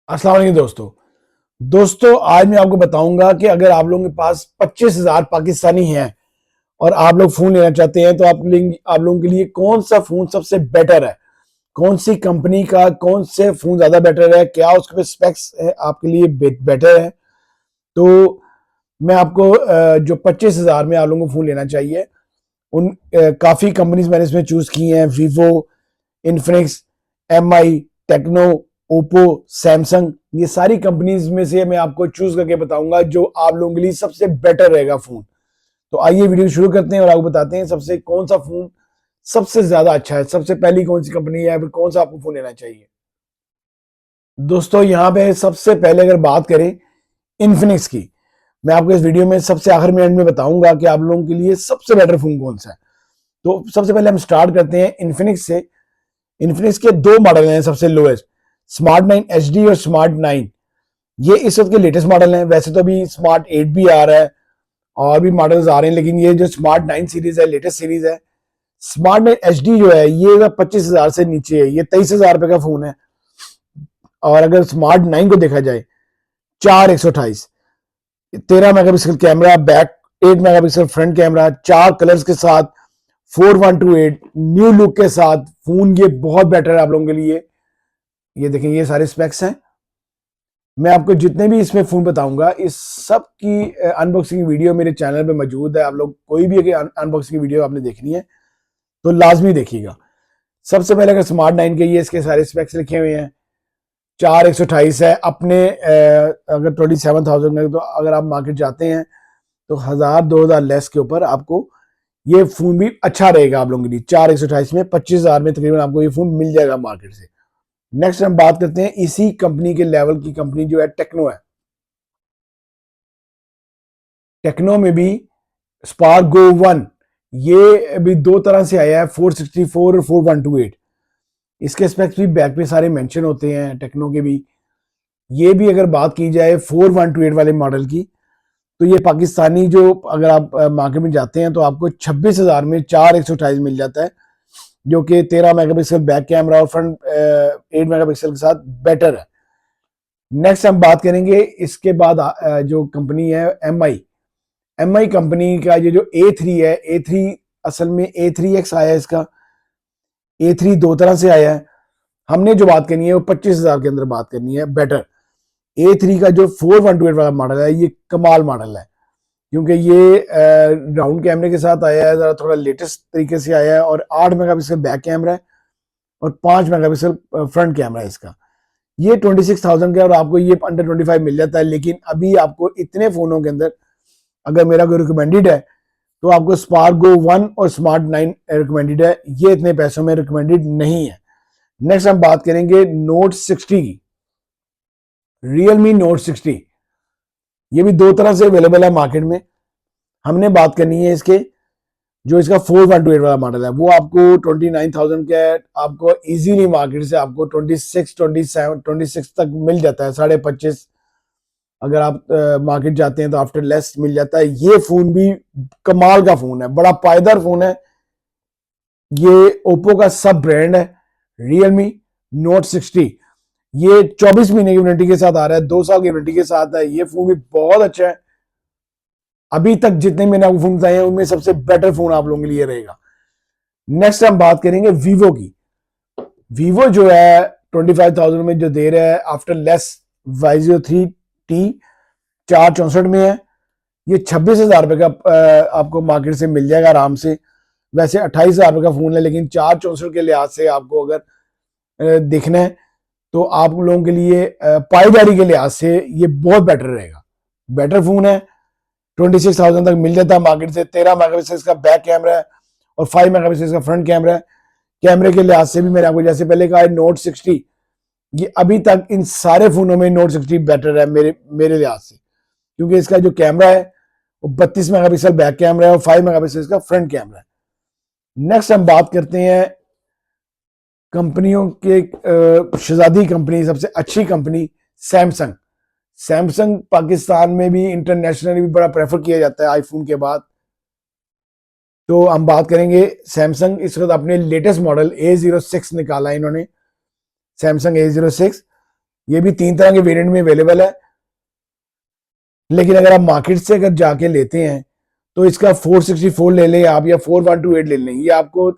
अस्सलाम वालेकुम दोस्तों आज मैं आपको बताऊंगा कि अगर आप लोगों के पास 25,000 पाकिस्तानी हैं और आप लोग फोन लेना चाहते हैं तो आप लोगों के लिए कौन सा फोन सबसे बेटर है, कौन सी कंपनी का कौन से फोन ज्यादा बेटर है, क्या उसके स्पेक्स है आपके लिए बेटर है। तो मैं आपको जो 25,000 में आप लोगों को फोन लेना चाहिए उन काफी कंपनीज मैंने इसमें चूज की हैं। Vivo, Infinix, Mi, Tecno, Oppo, Samsung, ये सारी कंपनीज में से मैं आपको चूज करके बताऊंगा जो आप लोगों के लिए सबसे बेटर रहेगा फोन। तो आइए वीडियो शुरू करते हैं और आपको बताते हैं सबसे कौन सा फोन सबसे ज्यादा अच्छा है, सबसे पहली कौन सी कंपनी है, फिर कौन सा आपको फोन लेना चाहिए। दोस्तों यहाँ पे सबसे पहले अगर बात करें इन्फिनिक्स की, मैं आपको इस वीडियो में सबसे आखिर में एंड में बताऊंगा कि आप लोगों के लिए सबसे बेटर फोन कौन सा है। तो सबसे पहले हम स्टार्ट करते हैं इन्फिनिक्स से। इन्फिनिक्स के दो मॉडल हैं सबसे लोएस्ट, स्मार्ट 9 एचडी और स्मार्ट 9। ये इस वक्त के लेटेस्ट मॉडल हैं। वैसे तो अभी स्मार्ट 8 भी आ रहा है और भी मॉडल्स आ रहे हैं, लेकिन ये जो स्मार्ट 9 सीरीज है, लेटेस्ट सीरीज है। स्मार्ट 9 एचडी जो है ये 25,000 से नीचे है, ये 23,000 रुपए का फोन है। और अगर स्मार्ट 9 को देखा जाए, 4/128, 13 megapixel camera back, 8 megapixel front camera, 4 colours के साथ, 4128 न्यू लुक के साथ फोन ये बहुत बेटर है आप लोगों के लिए। ये देखें, ये सारे स्पेक्स हैं। मैं आपको जितने भी इसमें फोन बताऊंगा इस सब की अनबॉक्सिंग वीडियो मेरे चैनल पे मौजूद है। आप लोग कोई भी अनबॉक्सिंग वीडियो आपने देखनी है तो लाजमी देखिएगा। सबसे पहले अगर स्मार्ट 9 के ये इसके सारे स्पेक्स लिखे हुए हैं। 4/128 है अपने अगर 27,000 में, तो अगर आप मार्केट जाते हैं तो 1,000-2,000 लेस के ऊपर आपको ये फोन भी अच्छा रहेगा आप लोगों के लिए। 4/128 में 25,000 में तकरीबन आपको ये फोन मिल जाएगा मार्केट से। नेक्स्ट हम बात करते हैं इसी कंपनी के लेवल की कंपनी जो है टेक्नो है। टेक्नो में भी स्पार्क गो 1 ये अभी दो तरह से आया है, 464 और 4128। इसके स्पेक्स भी बैक पे सारे मेंशन होते हैं टेक्नो के भी। ये भी अगर बात की जाए 4128 वाले मॉडल की, तो ये पाकिस्तानी जो अगर आप मार्केट में जाते हैं तो आपको 26,000 में 4/128 मिल जाता है, जो कि 13 मेगापिक्सल बैक कैमरा और फ्रंट 8 मेगापिक्सल के साथ बेटर है। नेक्स्ट हम बात करेंगे इसके बाद जो कंपनी है एम आई कंपनी का ये जो A3 है। A3 असल में A3X आया है, इसका A3 दो तरह से आया है। हमने जो बात करनी है वो 25,000 के अंदर बात करनी है बेटर। A3 का जो 4128 वाला मॉडल है ये कमाल मॉडल है, क्योंकि ये राउंड कैमरे के साथ आया है, जरा थोड़ा लेटेस्ट तरीके से आया है, और 8 मेगापिक्सल बैक कैमरा है और 5 मेगापिक्सल फ्रंट कैमरा है इसका। ये 26,000 का और आपको ये अंडर 25 मिल जाता है। लेकिन अभी आपको इतने फोनों के अंदर अगर मेरा कोई रिकमेंडेड है तो आपको स्पार्क गो 1 और स्मार्ट 9 रिकमेंडेड है। ये इतने पैसों में रिकमेंडेड नहीं है। नेक्स्ट हम बात करेंगे नोट 60 की, रियलमी नोट 60। ये भी दो तरह से अवेलेबल है मार्केट में। हमने बात करनी है इसके जो इसका 4128 वाला मॉडल है, वो आपको 29,000 का आपको इजीली मार्केट से आपको 26, 27, 26 तक मिल जाता है, 25.5। अगर आप मार्केट जाते हैं तो आफ्टर लेस मिल जाता है। ये फोन भी कमाल का फोन है, बड़ा पायदार फोन है। ये ओप्पो का सब ब्रांड है, रियलमी नोट 60। ये 24 महीने की वारंटी के साथ आ रहा है, 2 साल की वारंटी के साथ है। ये फोन भी बहुत अच्छा है। अभी तक जितने मैंने आपको फोन बताए हैं उनमें सबसे बेटर फोन आप लोगों के लिए रहेगा। नेक्स्ट हम बात करेंगे वीवो की। वीवो जो है 25,000 में जो दे रहा है आफ्टर लेस Y03T 464 में है। ये 26,000 रुपए का आपको मार्केट से मिल जाएगा आराम से। वैसे 28,000 रुपए का फोन है, लेकिन 464 के लिहाज से आपको अगर देखना है तो आप लोगों के लिए पाईदारी के लिहाज से ये बहुत बेटर रहेगा। बेटर फोन है, 26,000 तक मिल जाता है मार्केट से। 13 मेगापिक्सल इसका बैक कैमरा है और 5 मेगापिक्सल इसका फ्रंट कैमरा है। कैमरे के लिहाज से भी मैंने आपको जैसे पहले कहा है नोट 60, ये अभी तक इन सारे फोनों में नोट 60 बेटर है मेरे लिहाज से, क्योंकि इसका जो कैमरा है वो 32 मेगापिक्सल बैक कैमरा है और 5 मेगापिक्सल इसका फ्रंट कैमरा है। नेक्स्ट हम बात करते हैं कंपनियों के शहजादी कंपनी, सबसे अच्छी कंपनी सैमसंग। सैमसंग पाकिस्तान में भी इंटरनेशनली भी बड़ा प्रेफर किया जाता है आईफोन के बाद। तो हम बात करेंगे सैमसंग। इस वक्त अपने लेटेस्ट मॉडल A06 निकाला है इन्होंने, सैमसंग A06। ये भी 3 तरह के वेरिएंट में अवेलेबल है, लेकिन अगर आप मार्केट से अगर जाके लेते हैं तो इसका 464 ले लें आप या 4128 ले लें, ये आपको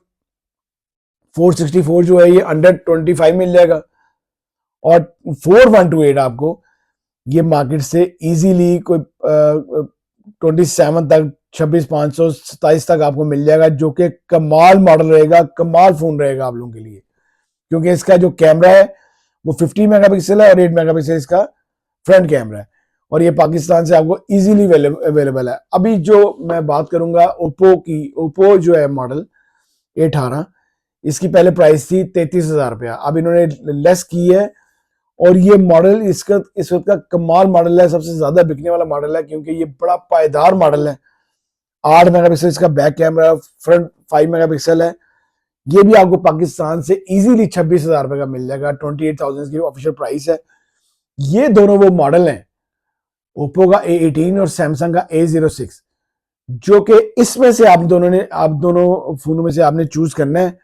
464 जो है ये अंडर 25 मिल जाएगा और 4128 आपको ये मार्केट से इजीली कोई 27 तक 26,527 तक आपको मिल जाएगा, जो कि कमाल मॉडल रहेगा, कमाल फोन रहेगा आप लोगों के लिए, क्योंकि इसका जो कैमरा है वो 50 मेगापिक्सल है और 8 मेगापिक्सल इसका फ्रंट कैमरा है और ये पाकिस्तान से आपको इजीली अवेलेबल है। अभी जो मैं बात करूंगा ओप्पो की, ओप्पो जो है मॉडल A18, इसकी पहले प्राइस थी 33,000 रुपया, अब इन्होंने लेस की है और ये मॉडल इस वक्त का कमाल मॉडल है, सबसे ज्यादा बिकने वाला मॉडल है क्योंकि ये बड़ा पायदार मॉडल है। 8 मेगापिक्सल इसका बैक कैमरा, फ्रंट 5 मेगापिक्सल है। ये भी आपको पाकिस्तान से इजीली 26,000 रुपए का मिल जाएगा, 28,000 की ऑफिशियल प्राइस है। ये दोनों वो मॉडल हैं, ओप्पो का A18 और सैमसंग का A06, जो कि इसमें से आप दोनों फोनों में से आपने चूज करना है,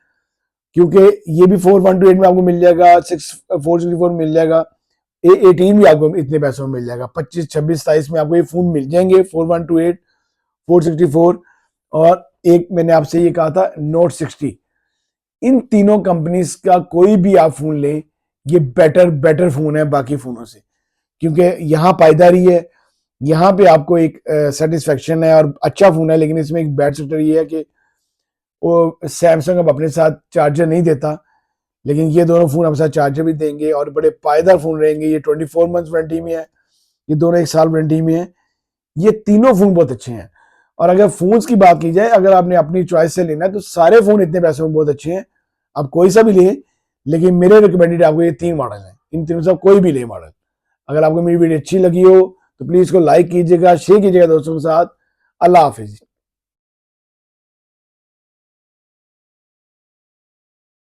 क्योंकि ये भी 4128 में आपको मिल जाएगा, 464 मिल जाएगा, A18 भी आपको इतने पैसों में मिल जाएगा, 25, 26, 27 में आपको ये फोन मिल जाएंगे, 4128, 464 और एक मैंने आपसे ये कहा था नोट 60। इन तीनों कंपनीज का कोई भी आप फोन लें, ये बेटर फोन है बाकी फोनों से, क्योंकि यहाँ पायदारी है, यहाँ पे आपको एक सेटिस्फेक्शन है और अच्छा फोन है। लेकिन इसमें एक बैड सेक्टर ये है कि वो सैमसंग अब अपने साथ चार्जर नहीं देता, लेकिन ये दोनों फोन अपने साथ चार्जर भी देंगे और बड़े पायदार फोन रहेंगे। ये 24 मंथ वारंटी में है, ये दोनों 1 साल वारंटी में है। ये तीनों फोन बहुत अच्छे हैं। और अगर फोन्स की बात की जाए, अगर आपने अपनी चॉइस से लेना है तो सारे फोन इतने पैसों में बहुत अच्छे हैं, आप कोई सा भी ले, लेकिन मेरे रिकमेंडेड आपको ये 3 मॉडल हैं, इन तीनों से कोई भी ले मॉडल। अगर आपको मेरी वीडियो अच्छी लगी हो तो प्लीज इसको लाइक कीजिएगा, शेयर कीजिएगा दोस्तों के साथ। अल्लाह हाफिज।